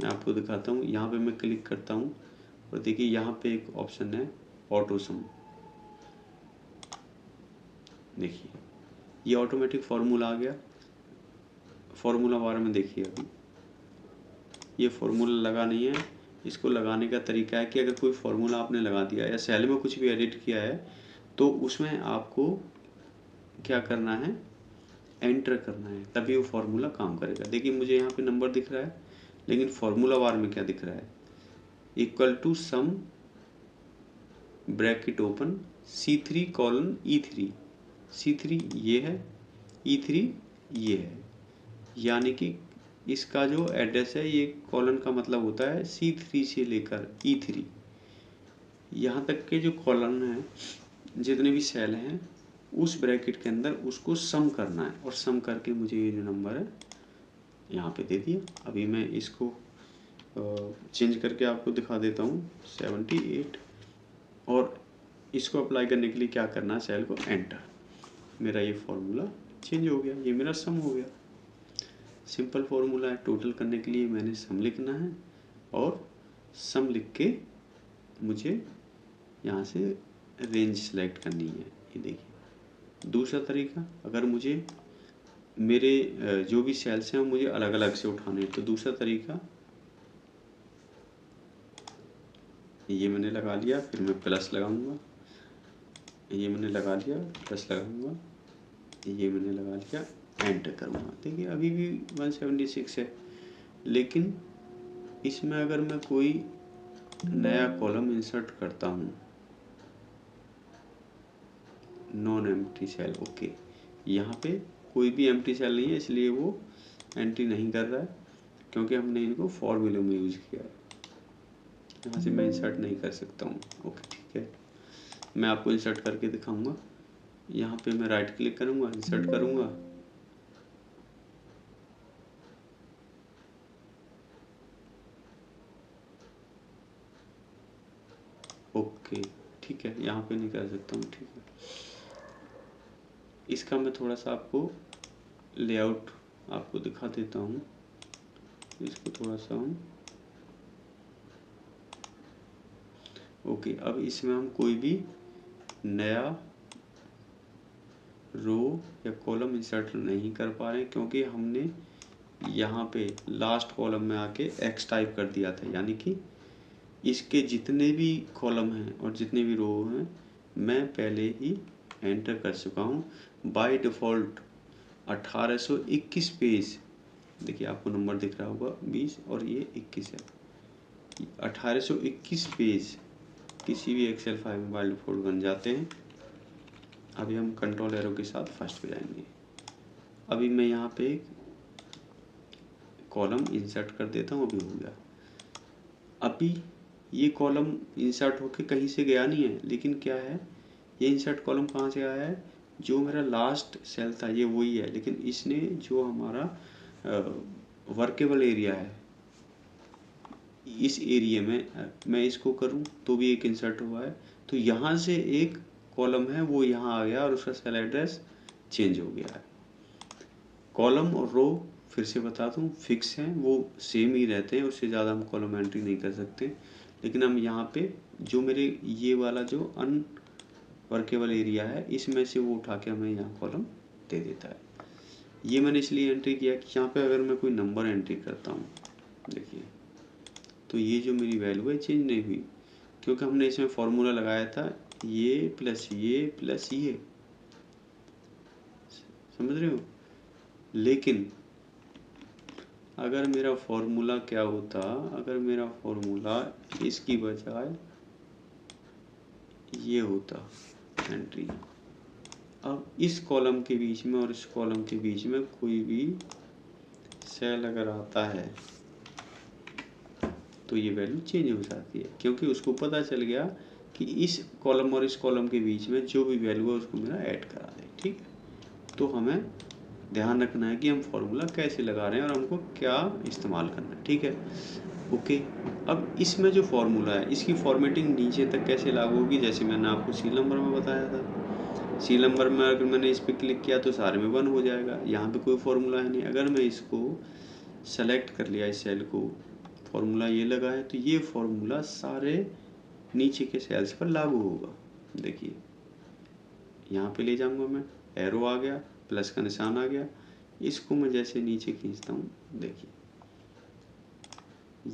Speaker 1: मैं आपको दिखाता हूँ। यहाँ पे मैं क्लिक करता हूँ और देखिए यहाँ पे एक ऑप्शन है ऑटो सम, देखिए ये ऑटोमेटिक फार्मूला आ गया। फार्मूला बार में देखिए, अभी ये फार्मूला लगा नहीं है। इसको लगाने का तरीका है कि अगर कोई फार्मूला आपने लगा दिया या सेल में कुछ भी एडिट किया है तो उसमें आपको क्या करना है, एंटर करना है, तभी वो फार्मूला काम करेगा। देखिए मुझे यहाँ पे नंबर दिख रहा है, लेकिन फार्मूला बार में क्या दिख रहा है, equal to sum bracket open C3 colon E3, C3 ये है, E3 ये है। यानी कि इसका जो एड्रेस है, ये कॉलन का मतलब होता है C3 से लेकर E3, यहाँ तक के जो कॉलन हैं, जितने भी सेल हैं उस ब्रैकेट के अंदर उसको सम करना है, और सम करके मुझे ये जो नंबर है यहाँ पे दे दिया। अभी मैं इसको चेंज करके आपको दिखा देता हूँ 78, और इसको अप्लाई करने के लिए क्या करना है, सेल को एंटर, मेरा ये फॉर्मूला चेंज हो गया, ये मेरा सम हो गया। सिंपल फॉर्मूला है। टोटल करने के लिए मैंने सम लिखना है और सम लिख के मुझे यहाँ से रेंज सेलेक्ट करनी है। ये देखिए दूसरा तरीका, अगर मुझे मेरे जो भी सेल्स हैं वो मुझे अलग अलग से उठाने हैं तो दूसरा तरीका, ये मैंने लगा लिया, फिर मैं प्लस लगाऊंगा, ये मैंने लगा लिया, प्लस लगाऊंगा, ये मैंने लगा लिया, एंटर करूँगा। देखिए अभी भी 176 है, लेकिन इसमें अगर मैं कोई नया कॉलम इंसर्ट करता हूँ नॉन एम्प्टी सेल, ओके। यहाँ पे कोई भी एम्प्टी सेल नहीं है, इसलिए वो एंट्री नहीं कर रहा है क्योंकि हमने इनको फॉर्मूले में यूज़ किया है। यहाँ से मैं इंसर्ट नहीं कर सकता हूँ, ओके ठीक है। मैं आपको इंसर्ट करके दिखाऊंगा। यहाँ पे मैं राइट क्लिक करूँगा, इंसर्ट करूँगा, ओके ठीक है। यहाँ पे नहीं कर सकता हूँ, ठीक है। इसका मैं थोड़ा सा आपको लेआउट आपको दिखा देता हूँ। इसको थोड़ा सा हम, ओके। अब इसमें हम कोई भी नया रो या कॉलम इंसर्ट नहीं कर पा रहे हैं क्योंकि हमने यहाँ पे लास्ट कॉलम में आके एक्स टाइप कर दिया था, यानी कि इसके जितने भी कॉलम हैं और जितने भी रो हैं मैं पहले ही एंटर कर चुका हूँ। बाय डिफ़ॉल्ट 1821 पेज, देखिए आपको नंबर दिख रहा होगा 20 और ये 21 है। 1821 पेज किसी भी एक्सेल फाइल में बाय डिफ़ॉल्ट बन जाते हैं। अभी हम कंट्रोल एरो के साथ फर्स्ट पे जाएंगे। अभी मैं यहाँ पे एक कॉलम इंसर्ट कर देता हूँ, अभी हो गया। अभी ये कॉलम इंसर्ट होके कहीं से गया नहीं है, लेकिन क्या है, ये इंसर्ट कॉलम कहाँ से आया है, जो मेरा लास्ट सेल था ये वही है, लेकिन इसने जो हमारा वर्केबल एरिया है, इस एरिया में मैं इसको करूं तो भी एक इंसर्ट हुआ है। तो यहाँ से एक कॉलम है वो यहाँ आ गया और उसका सेल एड्रेस चेंज हो गया है। कॉलम और रो फिर से बता दूं फिक्स हैं, वो सेम ही रहते हैं, उससे ज़्यादा हम कॉलम एंट्री नहीं कर सकते। लेकिन हम यहाँ पे जो मेरे ये वाला जो अनवर्केबल एरिया है इसमें से वो उठा के हमें यहाँ कॉलम दे देता है। ये मैंने इसलिए एंट्री किया कि यहाँ पे अगर मैं कोई नंबर एंट्री करता हूँ, देखिए तो ये जो मेरी वैल्यू है चेंज नहीं हुई क्योंकि हमने इसमें फॉर्मूला लगाया था ये प्लस ये, समझ रहे हो। लेकिन अगर मेरा फॉर्मूला क्या होता, अगर मेरा फॉर्मूला इसकी बजाय ये होता एंट्री, अब इस कॉलम के बीच में और इस कॉलम के बीच में कोई भी सेल अगर आता है तो ये वैल्यू चेंज हो जाती है क्योंकि उसको पता चल गया कि इस कॉलम और इस कॉलम के बीच में जो भी वैल्यू है उसको मेरा ऐड करा दे, ठीक है। तो हमें ध्यान रखना है कि हम फॉर्मूला कैसे लगा रहे हैं और हमको क्या इस्तेमाल करना है, ठीक है, ओके। अब इसमें जो फॉर्मूला है इसकी फॉर्मेटिंग नीचे तक कैसे लागू होगी, जैसे मैंने आपको सीरियल नंबर में बताया था। सीरियल नंबर में अगर मैंने इस पर क्लिक किया तो सारे में 1 हो जाएगा, यहाँ पे कोई फॉर्मूला है नहीं। अगर मैं इसको सेलेक्ट कर लिया, इस सेल को, फॉर्मूला ये लगा है तो ये फॉर्मूला सारे नीचे के सेल्स पर लागू होगा। देखिए यहाँ पे ले जाऊंगा मैं, एरो आ गया, प्लस का निशान आ गया, इसको मैं जैसे नीचे खींचता हूँ, देखिए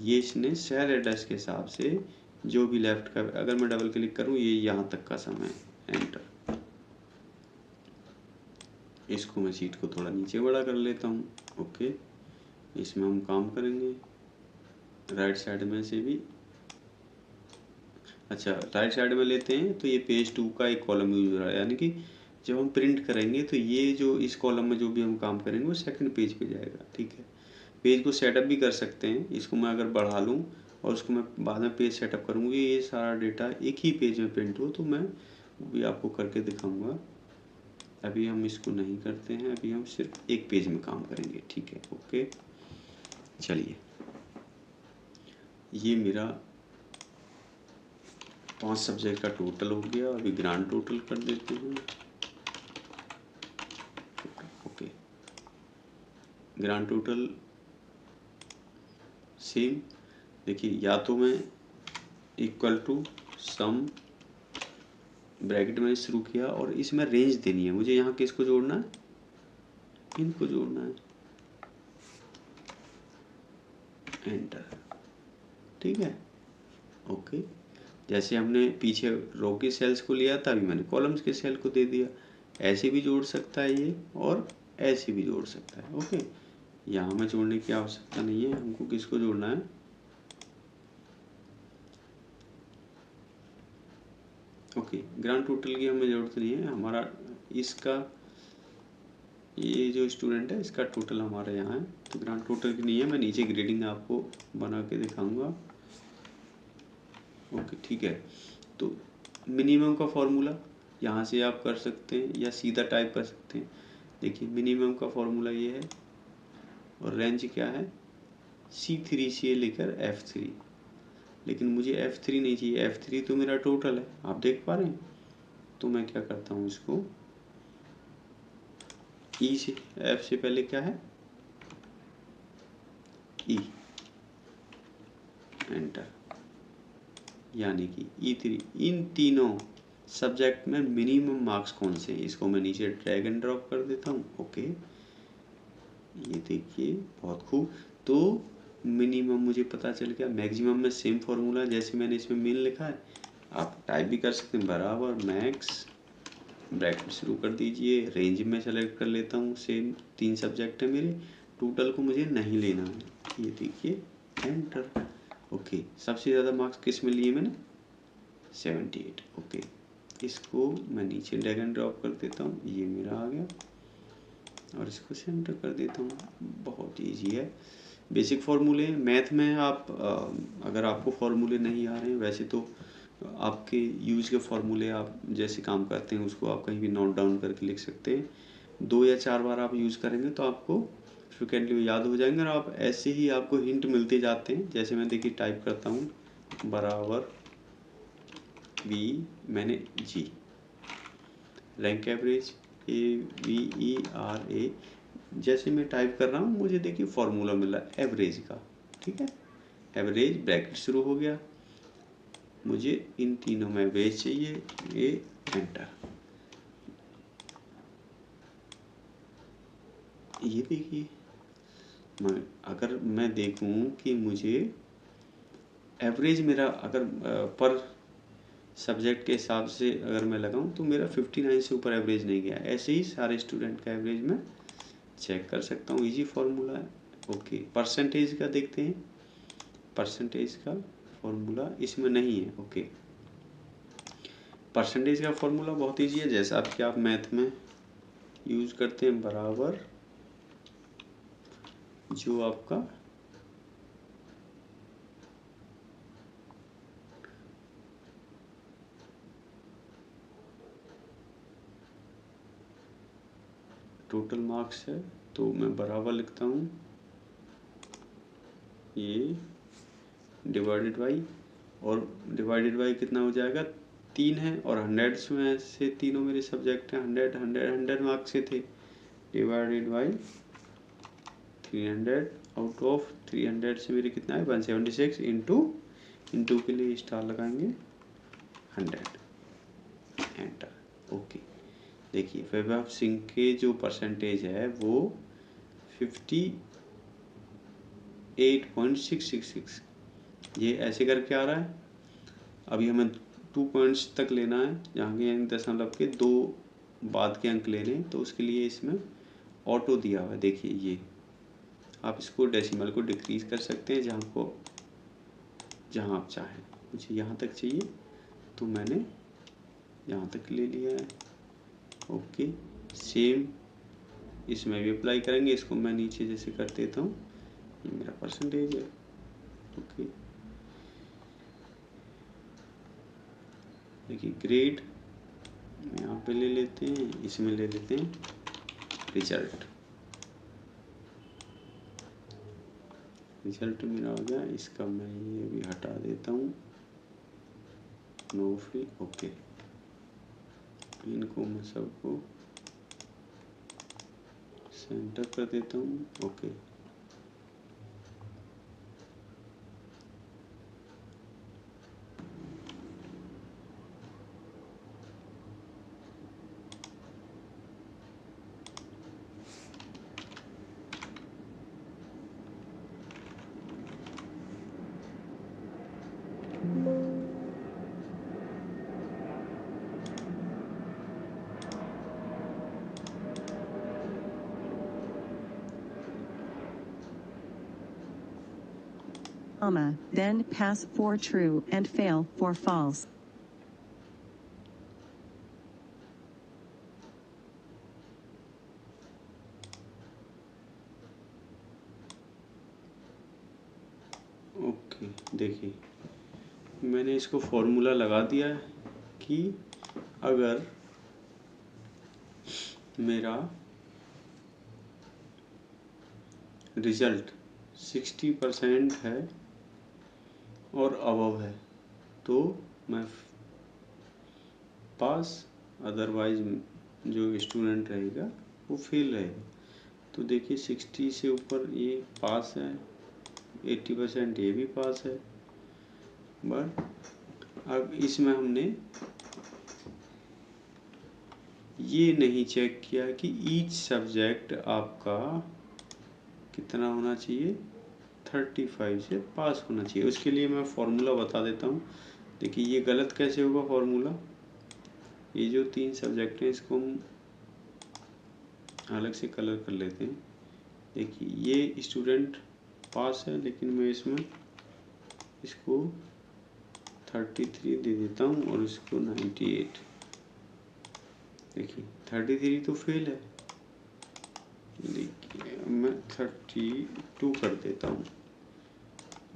Speaker 1: ये इसने सेल एड्रेस के हिसाब से जो भी लेफ्ट का, अगर मैं डबल क्लिक करूँ ये यहाँ तक का समय, एंटर। इसको मैं सीट को थोड़ा नीचे बड़ा कर लेता हूँ, ओके। इसमें हम काम करेंगे राइट साइड में से भी, अच्छा राइट साइड में लेते हैं तो ये पेज 2 का एक कॉलम यूज हो रहा है, यानी कि जब हम प्रिंट करेंगे तो ये जो इस कॉलम में जो भी हम काम करेंगे वो सेकंड पेज पे जाएगा, ठीक है। पेज को सेटअप भी कर सकते हैं, इसको मैं अगर बढ़ा लूँ और उसको मैं बाद में पेज सेटअप करूँगी, ये सारा डेटा एक ही पेज में प्रिंट हो, तो मैं वो भी आपको करके दिखाऊँगा। अभी हम इसको नहीं करते हैं, अभी हम सिर्फ एक पेज में काम करेंगे, ठीक है, ओके। चलिए ये मेरा 5 सब्जेक्ट का टोटल हो गया। अभी ग्रांड टोटल कर देते हैं, ओके। ग्रांड टोटल सेम, देखिए या तो मैं इक्वल टू सम ब्रैकेट में शुरू किया और इसमें रेंज देनी है मुझे, यहाँ किसको जोड़ना है, इनको जोड़ना है, एंटर, ठीक है, ओके। जैसे हमने पीछे रो के सेल्स को लिया था, अभी मैंने कॉलम्स के सेल को दे दिया। ऐसे भी जोड़ सकता है ये और ऐसे भी जोड़ सकता है, ओके। यहाँ में जोड़ने की आवश्यकता नहीं है, हमको किसको जोड़ना है, ओके, ग्रांड टोटल की हमें ज़रूरत नहीं है, हमारा इसका ये जो स्टूडेंट है इसका टोटल हमारे यहाँ है, तो ग्रांड टोटल की नहीं है। मैं नीचे ग्रेडिंग आपको बना के दिखाऊंगा। ओके ठीक है, तो मिनिमम का फॉर्मूला यहाँ से आप कर सकते हैं या सीधा टाइप कर सकते हैं। देखिए मिनिमम का फॉर्मूला ये है और रेंज क्या है, C3 से लेकर F3, लेकिन मुझे F3 नहीं चाहिए, F3 तो मेरा टोटल है, आप देख पा रहे हैं। तो मैं क्या करता हूँ, इसको E से, F से पहले क्या है E, एंटर, यानी कि E3। इन तीनों सब्जेक्ट में मिनिमम मार्क्स कौन से हैं, इसको मैं नीचे ड्रैग एंड ड्रॉप कर देता हूँ। ओके, ये देखिए बहुत खूब। तो मिनिमम मुझे पता चल गया, मैक्सिमम में सेम फॉर्मूला जैसे मैंने इसमें मेन लिखा है, आप टाइप भी कर सकते हैं, बराबर मैक्स, ब्रैकेट शुरू कर दीजिए, रेंज में सेलेक्ट कर लेता हूँ, सेम 3 सब्जेक्ट है मेरे, टोटल को मुझे नहीं लेना है, ये देखिए एंटर। ओके, सबसे ज़्यादा मार्क्स किस में लिए मैंने, 78। ओके, इसको मैं नीचे ड्रैग एंड ड्रॉप कर देता हूँ, ये मेरा आ गया और इसको सेंटर कर देता हूँ। बहुत इजी है, बेसिक फॉर्मूले मैथ में आप अगर आपको फॉर्मूले नहीं आ रहे हैं, वैसे तो आपके यूज के फॉर्मूले आप जैसे काम करते हैं उसको आप कहीं भी नोट डाउन करके लिख सकते हैं। 2 या 4 बार आप यूज़ करेंगे तो आपको फ्रिक्वेंटली याद हो जाएंगे और आप ऐसे ही आपको हिंट मिलते जाते हैं। जैसे मैं देखिए टाइप करता हूँ, बराबर V, मैंने G, रैंक एवरेज AVERA, जैसे मैं टाइप कर रहा हूँ मुझे देखिए फॉर्मूला मिला एवरेज का। ठीक है, एवरेज ब्रैकेट शुरू हो गया, मुझे इन तीनों में एवरेज चाहिए, ये एंटर। ये देखिए अगर मैं देखूं कि मुझे एवरेज मेरा अगर पर सब्जेक्ट के हिसाब से अगर मैं लगाऊं तो मेरा 59 से ऊपर एवरेज नहीं गया। ऐसे ही सारे स्टूडेंट का एवरेज मैं चेक कर सकता हूँ, इजी फॉर्मूला है। ओके, परसेंटेज का देखते हैं, परसेंटेज का फॉर्मूला इसमें नहीं है। ओके, परसेंटेज का फॉर्मूला बहुत ईजी है, जैसा आपके आप मैथ में यूज करते हैं, बराबर जो आपका टोटल मार्क्स है तो मैं बराबर लिखता हूँ ये डिवाइडेड बाई, और डिवाइडेड बाई कितना हो जाएगा, 3 है और 100 में से तीनों मेरे सब्जेक्ट हैं, 100 मार्क्स के थे, डिवाइडेड बाई 300, आउट ऑफ 300 से मेरे कितना है 176, इंटू के लिए स्टार लगाएंगे 100, एंटर। ओके, देखिए वैभव सिंह के जो परसेंटेज है वो 58.666, ये ऐसे करके आ रहा है। अभी हमें 2 पॉइंट्स तक लेना है, जहाँ के दशमलव के 2 बाद के अंक लेने हैं, तो उसके लिए इसमें ऑटो दिया हुआ है। देखिए ये आप इसको डेसिमल को डिक्रीज कर सकते हैं जहाँ आप चाहें। मुझे यहाँ तक चाहिए तो मैंने यहाँ तक ले लिया है। ओके, सेम इसमें भी अप्लाई करेंगे, इसको मैं नीचे जैसे कर देता हूँ, ये मेरा परसेंटेज है। ओके, देखिए ग्रेड यहाँ पे ले लेते हैं, इसमें ले लेते हैं रिजल्ट, रिजल्ट मेरा हो गया। इसका मैं ये भी हटा देता हूँ, नो फ्री। ओके, इनको मैं सबको सेंटर कर देता हूँ। Okay,
Speaker 2: then pass for true and fail for false.
Speaker 1: Okay, देखिए मैंने इसको फॉर्मूला लगा दिया है कि अगर मेरा रिजल्ट 60% है और अबव है तो मैं पास, अदरवाइज जो स्टूडेंट रहेगा वो फेल रहेगा। तो देखिए 60 से ऊपर ये पास है, 80% ये भी पास है। बट अब इसमें हमने ये नहीं चेक किया कि ईच सब्जेक्ट आपका कितना होना चाहिए, 35 से पास होना चाहिए। उसके लिए मैं फॉर्मूला बता देता हूँ। देखिए ये गलत कैसे होगा फॉर्मूला, ये जो 3 सब्जेक्ट हैं इसको हम अलग से कलर कर लेते हैं। देखिए ये स्टूडेंट पास है लेकिन मैं इसमें इसको 33 दे देता हूँ और इसको 98। देखिए 33 तो फेल है, देखिए मैं 32 कर देता हूँ।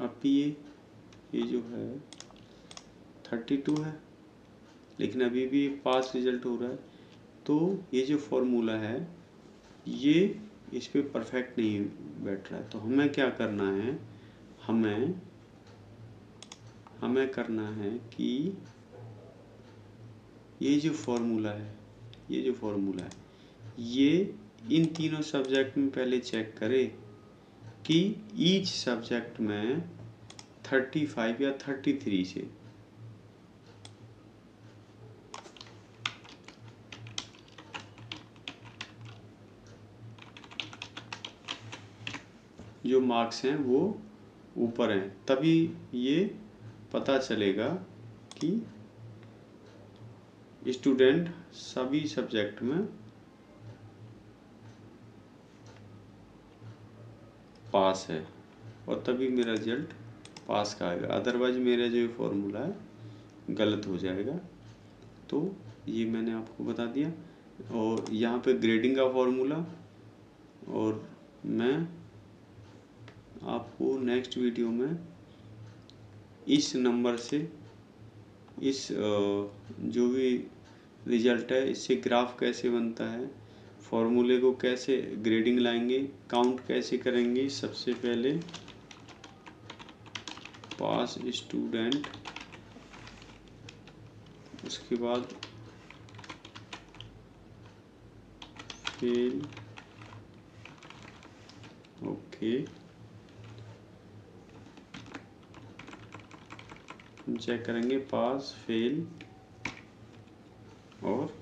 Speaker 1: अब ये जो है 32 है लेकिन अभी भी पास रिजल्ट हो रहा है। तो ये जो फॉर्मूला है ये इस पे परफेक्ट नहीं बैठ रहा है। तो हमें क्या करना है, हमें करना है कि ये जो फॉर्मूला है ये इन तीनों सब्जेक्ट में पहले चेक करें कि ईच सब्जेक्ट में 35 या 33 से जो मार्क्स हैं वो ऊपर हैं, तभी ये पता चलेगा कि स्टूडेंट सभी सब्जेक्ट में पास है और तभी मेरा रिजल्ट पास का आएगा। अदरवाइज मेरा जो फॉर्मूला है गलत हो जाएगा। तो ये मैंने आपको बता दिया। और यहाँ पे ग्रेडिंग का फॉर्मूला और मैं आपको नेक्स्ट वीडियो में इस नंबर से इस जो भी रिजल्ट है इससे ग्राफ कैसे बनता है, फॉर्मूले को कैसे ग्रेडिंग लाएंगे, काउंट कैसे करेंगे। सबसे पहले पास स्टूडेंट, उसके बाद फेल, ओके, हम चेक करेंगे पास, फेल और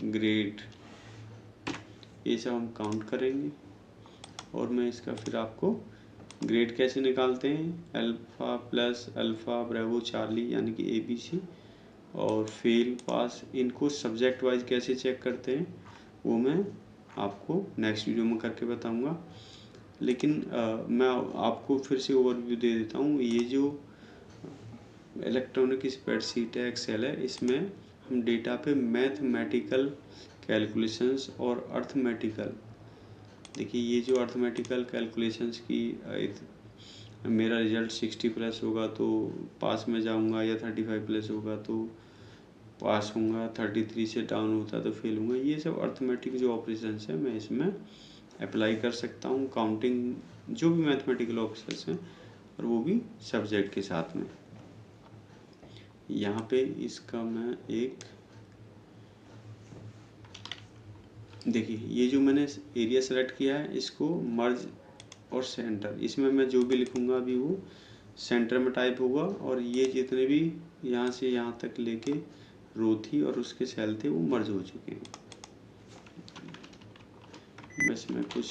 Speaker 1: ग्रेड, ये सब हम काउंट करेंगे। और मैं इसका फिर आपको ग्रेड कैसे निकालते हैं, alpha plus alpha bravo charlie यानी कि ABC, और फेल पास, इनको सब्जेक्ट वाइज कैसे चेक करते हैं वो मैं आपको नेक्स्ट वीडियो में करके बताऊंगा। लेकिन मैं आपको फिर से ओवरव्यू दे देता हूँ। ये जो इलेक्ट्रॉनिक स्प्रेडशीट है, एक्सेल है, इसमें हम डेटा पे मैथमेटिकल कैलकुलेशंस और अर्थमेटिकल, देखिए ये जो अर्थमेटिकल कैलकुलेशंस की मेरा रिजल्ट 60+ होगा तो पास में जाऊंगा, या 35+ होगा तो पास होऊंगा, 33 से डाउन होता तो फेल होऊंगा। ये सब अर्थमेटिक जो ऑपरेशंस है मैं इसमें अप्लाई कर सकता हूँ, काउंटिंग जो भी मैथमेटिकल ऑपरेशंस हैं, और वो भी सब्जेक्ट के साथ में। यहाँ पे इसका मैं एक, देखिए ये जो मैंने एरिया सेलेक्ट किया है इसको मर्ज और सेंटर, इसमें मैं जो भी लिखूंगा अभी वो सेंटर में टाइप होगा, और ये जितने भी यहाँ से यहाँ तक लेके रो थी और उसके सेल थे वो मर्ज हो चुके हैं। बस मैं कुछ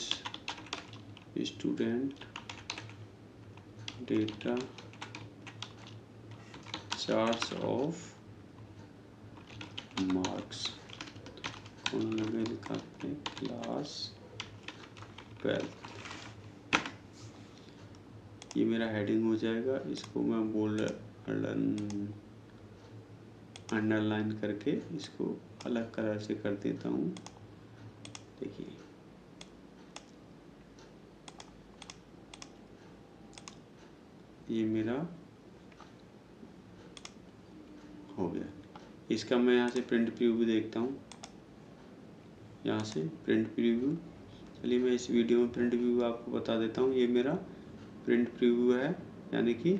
Speaker 1: student data charts of marks लगे लिखाते हैं क्लास 12, ये मेरा हेडिंग हो जाएगा। इसको मैं बोल्ड अंडरलाइन करके इसको अलग कलर से कर देता हूँ। देखिए ये मेरा हो गया। इसका मैं यहाँ से प्रिंट प्रीव्यू देखता हूँ, यहाँ से प्रिंट प्रीव्यू। चलिए मैं इस वीडियो में प्रिंट प्रीव्यू आपको बता देता हूँ। ये मेरा प्रिंट प्रीव्यू है, यानी कि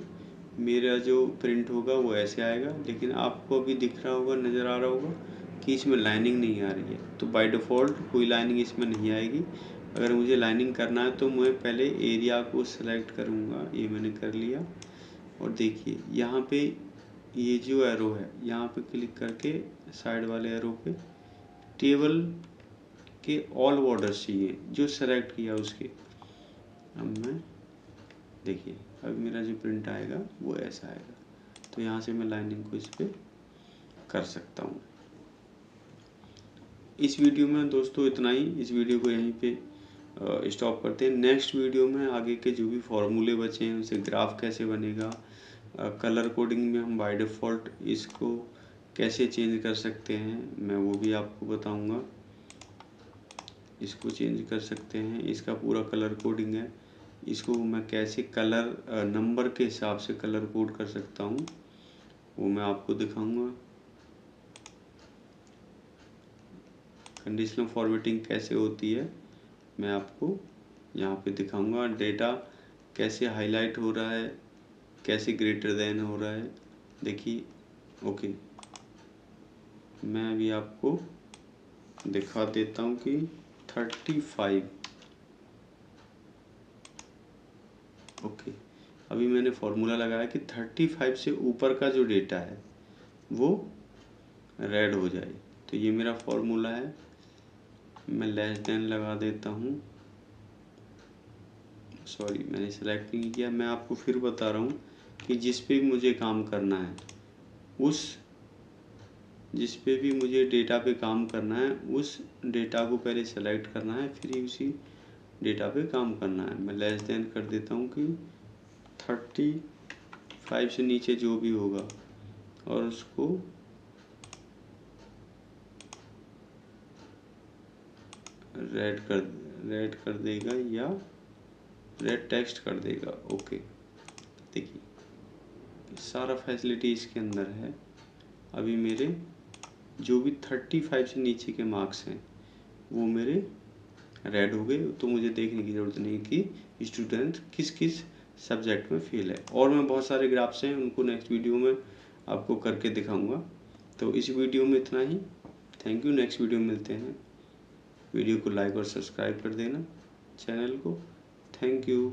Speaker 1: मेरा जो प्रिंट होगा वो ऐसे आएगा। लेकिन आपको अभी दिख रहा होगा, नज़र आ रहा होगा कि इसमें लाइनिंग नहीं आ रही है। तो बाय डिफ़ॉल्ट कोई लाइनिंग इसमें नहीं आएगी। अगर मुझे लाइनिंग करना है तो मैं पहले एरिया को सेलेक्ट करूँगा। ये मैंने कर लिया और देखिए यहाँ पे ये जो एरो है, यहाँ पे क्लिक करके साइड वाले एरो पे टेबल के ऑल बॉर्डर्स चाहिए जो सेलेक्ट किया उसके। अब मैं देखिए अब मेरा जो प्रिंट आएगा वो ऐसा आएगा। तो यहाँ से मैं लाइनिंग को इस पर कर सकता हूँ। इस वीडियो में दोस्तों इतना ही। इस वीडियो को यहीं पे स्टॉप करते हैं। नेक्स्ट वीडियो में आगे के जो भी फॉर्मूले बचे हैं, उसे ग्राफ कैसे बनेगा, कलर कोडिंग में हम बाय डिफ़ॉल्ट इसको कैसे चेंज कर सकते हैं, मैं वो भी आपको बताऊंगा। इसको चेंज कर सकते हैं, इसका पूरा कलर कोडिंग है। इसको मैं कैसे कलर नंबर के हिसाब से कलर कोड कर सकता हूँ वो मैं आपको दिखाऊंगा। कंडीशनल फॉर्मेटिंग कैसे होती है मैं आपको यहाँ पे दिखाऊंगा। डेटा कैसे हाईलाइट हो रहा है, कैसे ग्रेटर देन हो रहा है। देखिए ओके, मैं अभी आपको दिखा देता हूँ कि 35 ओके। अभी मैंने फॉर्मूला लगाया कि 35 से ऊपर का जो डेटा है वो रेड हो जाए। तो ये मेरा फॉर्मूला है। मैं लेस देन लगा देता हूँ। सॉरी, मैंने सेलेक्ट नहीं किया। मैं आपको फिर बता रहा हूँ कि जिस पे भी मुझे काम करना है, जिस पे भी मुझे डेटा पे काम करना है उस डेटा को पहले सेलेक्ट करना है, फिर ही उसी डेटा पे काम करना है। मैं लेस देन कर देता हूँ कि 35 से नीचे जो भी होगा और उसको रेड कर देगा या रेड टेक्स्ट कर देगा। ओके, देखिए सारा फैसिलिटी इसके अंदर है। अभी मेरे जो भी 35 से नीचे के मार्क्स हैं वो मेरे रेड हो गए। तो मुझे देखने की ज़रूरत नहीं कि स्टूडेंट किस किस सब्जेक्ट में फेल है। और मैं बहुत सारे ग्राफ्स हैं, उनको नेक्स्ट वीडियो में आपको करके दिखाऊंगा। तो इस वीडियो में इतना ही। Thank you. नेक्स्ट वीडियो में मिलते हैं। वीडियो को लाइक और सब्सक्राइब कर देना चैनल को। Thank you.